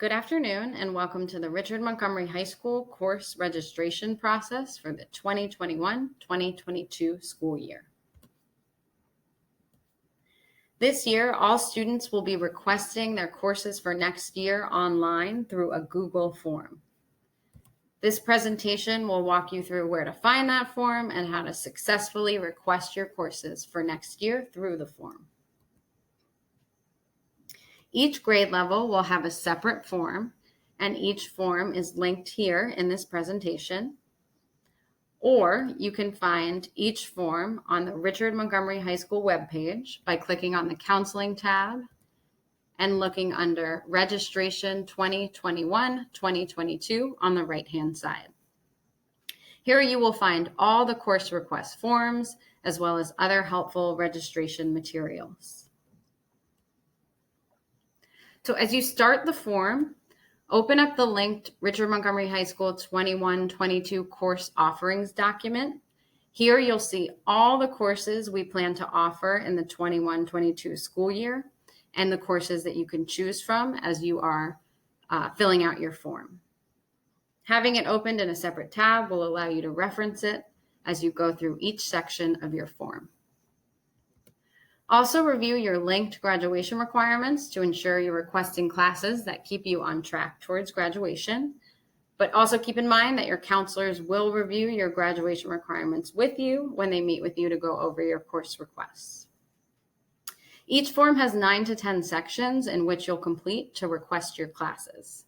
Good afternoon and welcome to the Richard Montgomery High School course registration process for the 2021-2022 school year. This year, all students will be requesting their courses for next year online through a Google form. This presentation will walk you through where to find that form and how to successfully request your courses for next year through the form. Each grade level will have a separate form, and each form is linked here in this presentation. Or you can find each form on the Richard Montgomery High School webpage by clicking on the Counseling tab and looking under Registration 2021-2022 on the right-hand side. Here you will find all the course request forms as well as other helpful registration materials. So as you start the form, open up the linked Richard Montgomery High School 21-22 course offerings document. Here you'll see all the courses we plan to offer in the 21-22 school year and the courses that you can choose from as you are filling out your form. Having it opened in a separate tab will allow you to reference it as you go through each section of your form. Also review your linked graduation requirements to ensure you're requesting classes that keep you on track towards graduation. But also keep in mind that your counselors will review your graduation requirements with you when they meet with you to go over your course requests. Each form has 9 to 10 sections in which you'll complete to request your classes.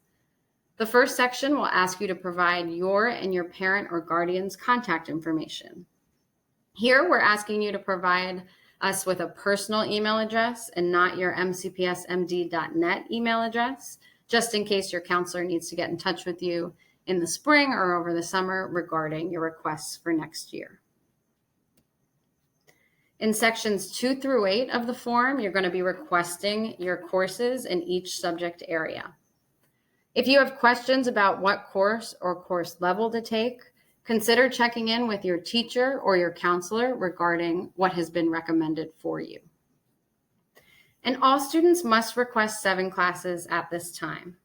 The first section will ask you to provide your and your parent or guardian's contact information. Here we're asking you to provide us with a personal email address and not your mcpsmd.net email address, just in case your counselor needs to get in touch with you in the spring or over the summer regarding your requests for next year. In sections 2 through 8 of the form, you're going to be requesting your courses in each subject area. If you have questions about what course or course level to take, consider checking in with your teacher or your counselor regarding what has been recommended for you. And all students must request 7 classes at this time.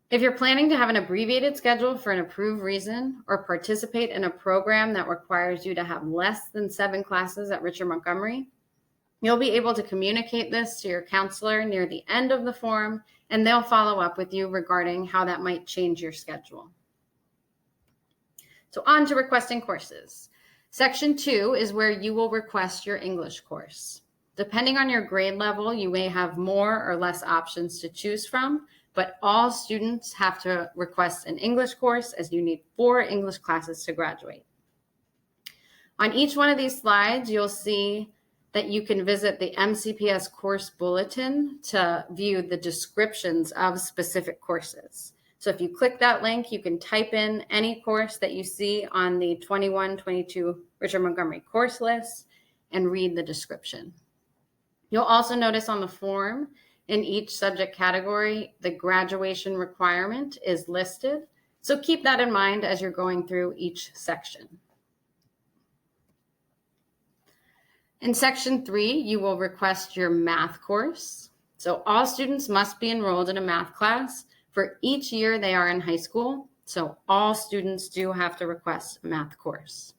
If you're planning to have an abbreviated schedule for an approved reason or participate in a program that requires you to have less than 7 classes at Richard Montgomery, you'll be able to communicate this to your counselor near the end of the form, and they'll follow up with you regarding how that might change your schedule. So on to requesting courses. Section 2 is where you will request your English course. Depending on your grade level, you may have more or less options to choose from, but all students have to request an English course as you need 4 English classes to graduate. On each one of these slides, you'll see that you can visit the MCPS course bulletin to view the descriptions of specific courses. So if you click that link, you can type in any course that you see on the 21-22 Richard Montgomery course list and read the description. You'll also notice on the form in each subject category, the graduation requirement is listed. So keep that in mind as you're going through each section. In section 3, you will request your math course. So all students must be enrolled in a math class for each year they are in high school, so all students do have to request a math course.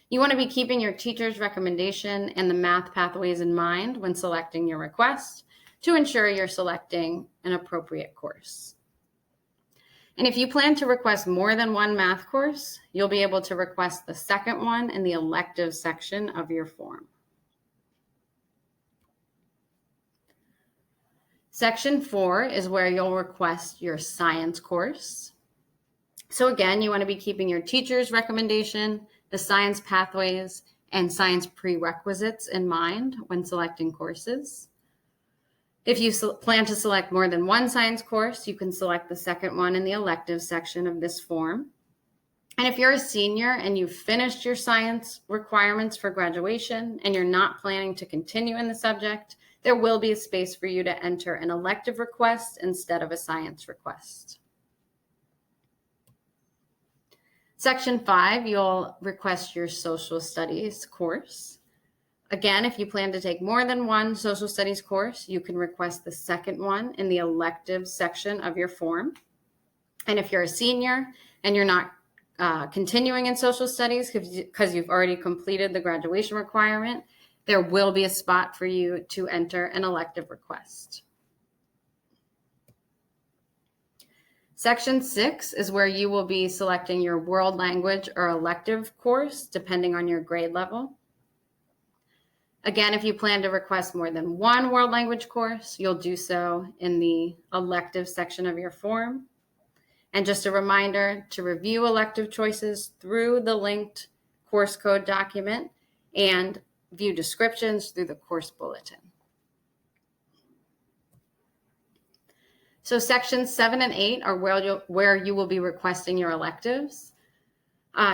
You want to be keeping your teacher's recommendation and the math pathways in mind when selecting your request to ensure you're selecting an appropriate course. And if you plan to request more than one math course, you'll be able to request the second one in the elective section of your form. Section 4 is where you'll request your science course. So again, you want to be keeping your teacher's recommendation, the science pathways, and science prerequisites in mind when selecting courses. If you plan to select more than one science course, you can select the second one in the elective section of this form. And if you're a senior and you've finished your science requirements for graduation and you're not planning to continue in the subject, there will be a space for you to enter an elective request instead of a science request. Section 5, you'll request your social studies course. Again, if you plan to take more than one social studies course, you can request the second one in the electives section of your form. And if you're a senior and you're not continuing in social studies because you've already completed the graduation requirement, there will be a spot for you to enter an elective request. Section 6 is where you will be selecting your world language or elective course, depending on your grade level. Again, if you plan to request more than one world language course, you'll do so in the elective section of your form. And just a reminder to review elective choices through the linked course code document and view descriptions through the course bulletin. So sections 7 and 8 are where you will be requesting your electives.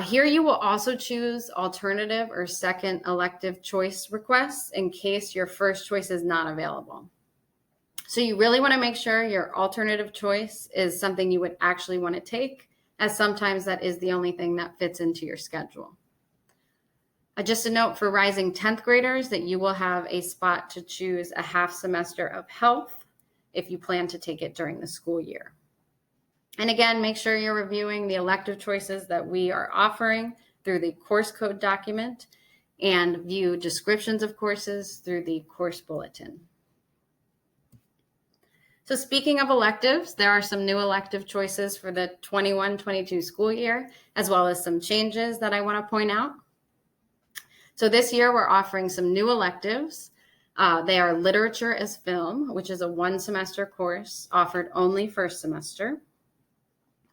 Here you will also choose alternative or second elective choice requests in case your first choice is not available. So you really want to make sure your alternative choice is something you would actually want to take, as sometimes that is the only thing that fits into your schedule. Just a note for rising 10th graders that you will have a spot to choose a half semester of health if you plan to take it during the school year. And again, make sure you're reviewing the elective choices that we are offering through the course code document and view descriptions of courses through the course bulletin. So speaking of electives, there are some new elective choices for the 21-22 school year, as well as some changes that I want to point out. So this year we're offering some new electives. They are Literature as Film, which is a one-semester course offered only first semester.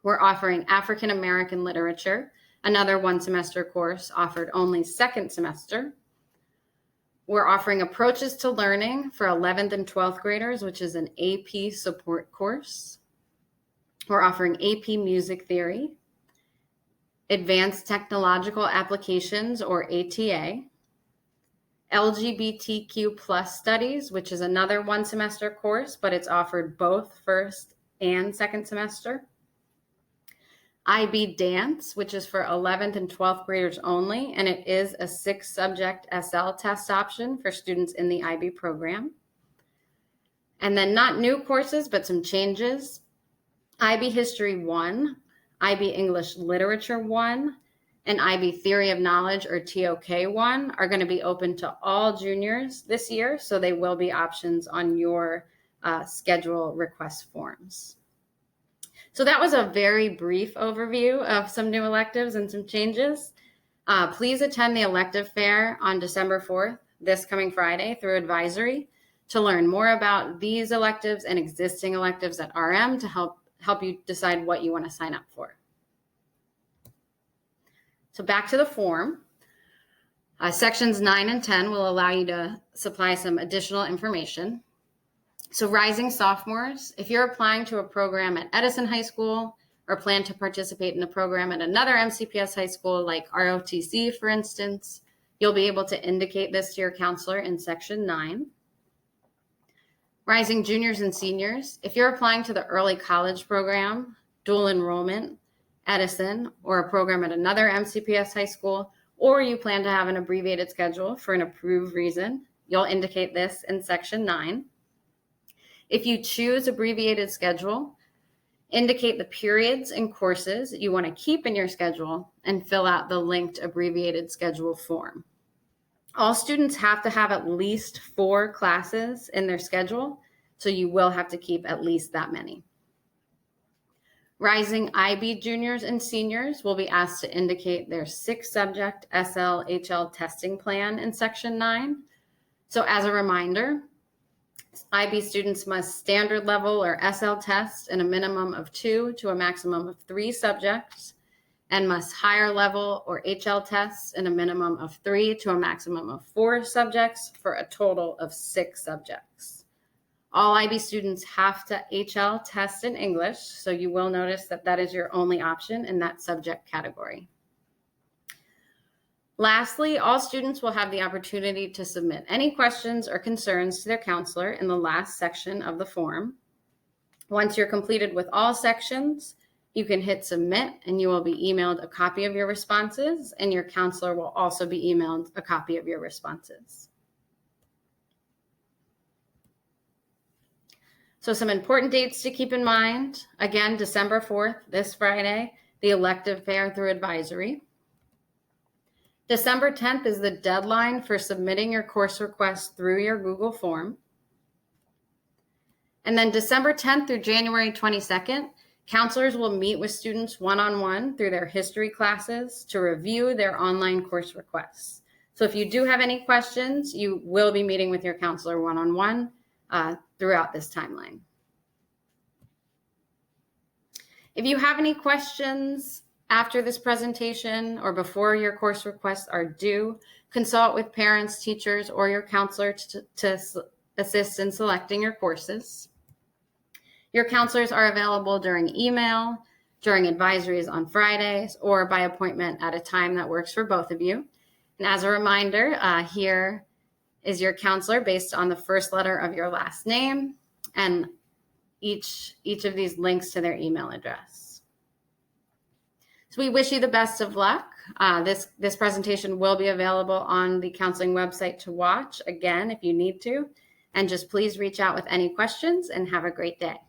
We're offering African American Literature, another one-semester course offered only second semester. We're offering Approaches to Learning for 11th and 12th graders, which is an AP support course. We're offering AP Music Theory, Advanced Technological Applications, or ATA, LGBTQ plus Studies, which is another one-semester course, but it's offered both first and second semester. IB Dance, which is for 11th and 12th graders only, and it is a 6-subject SL test option for students in the IB program. And then not new courses, but some changes. IB History 1, IB English Literature 1, and IB Theory of Knowledge, or TOK 1, are going to be open to all juniors this year, so they will be options on your schedule request forms. So that was a very brief overview of some new electives and some changes. Please attend the elective fair on December 4th, this coming Friday, through advisory to learn more about these electives and existing electives at RM to help you decide what you want to sign up for. So back to the form. Sections 9 and 10 will allow you to supply some additional information. So rising sophomores, if you're applying to a program at Edison High School or plan to participate in a program at another MCPS high school like ROTC, for instance, you'll be able to indicate this to your counselor in Section 9. Rising juniors and seniors, if you're applying to the early college program, dual enrollment, Edison, or a program at another MCPS high school, or you plan to have an abbreviated schedule for an approved reason, you'll indicate this in Section 9. If you choose abbreviated schedule, indicate the periods and courses you want to keep in your schedule and fill out the linked abbreviated schedule form. All students have to have at least 4 classes in their schedule, so you will have to keep at least that many. Rising IB juniors and seniors will be asked to indicate their 6-subject SL/HL testing plan in Section 9. So as a reminder, IB students must standard level or SL test in a minimum of 2 to a maximum of 3 subjects and must higher level or HL test in a minimum of 3 to a maximum of 4 subjects for a total of 6 subjects. All IB students have to HL test in English, so you will notice that that is your only option in that subject category. Lastly, all students will have the opportunity to submit any questions or concerns to their counselor in the last section of the form. Once you're completed with all sections, you can hit submit and you will be emailed a copy of your responses, and your counselor will also be emailed a copy of your responses. So some important dates to keep in mind. Again, December 4th, this Friday, the elective fair through advisory. December 10th is the deadline for submitting your course request through your Google form. And then December 10th through January 22nd, counselors will meet with students one-on-one through their history classes to review their online course requests. So if you do have any questions, you will be meeting with your counselor one-on-one throughout this timeline. If you have any questions after this presentation or before your course requests are due, consult with parents, teachers, or your counselor to assist in selecting your courses. Your counselors are available during email, during advisories on Fridays, or by appointment at a time that works for both of you. And as a reminder, here is your counselor based on the first letter of your last name, and each of these links to their email address. So we wish you the best of luck. This presentation will be available on the counseling website to watch again if you need to. And just please reach out with any questions and have a great day.